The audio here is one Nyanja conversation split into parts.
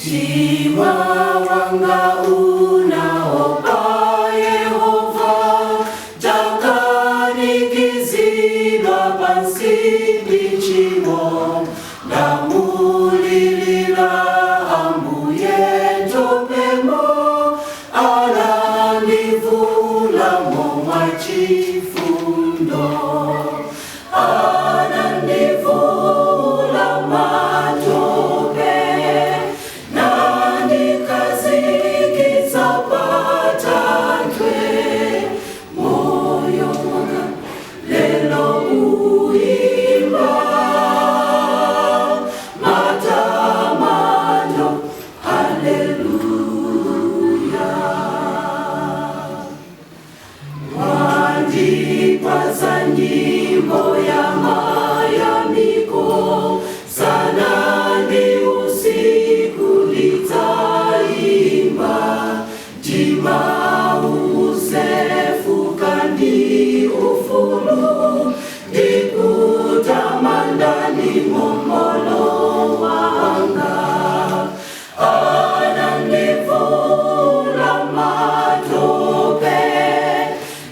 Mtima wanga unaopa Yehova, takaningizidwa pansi bichimo, ndamulilira ambuye topemo, anandivula mwa chifundo, anandivula matope, nandikazikiza patantwe, moyo wanga lelo uimba matamano, haleluya. Wandipaza nyimbo ya mayamiko, sana ni usiku litaimba, jima usefu kandi ufulu, dikutamandani momolo wanga, anandivula matope,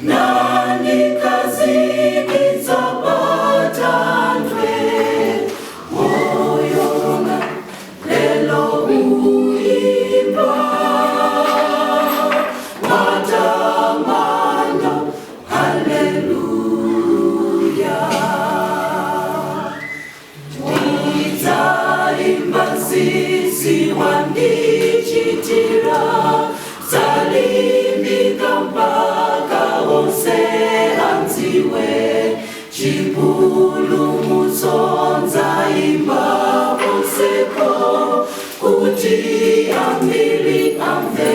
nandikazikiza patantwe, moyo wanga lelo uimba matamano, haleluya. Nitaimba sisi wandichitira, salimika mpaka wonse anziwe, chipulumutso nzaimba wonseko, kuti ambili amve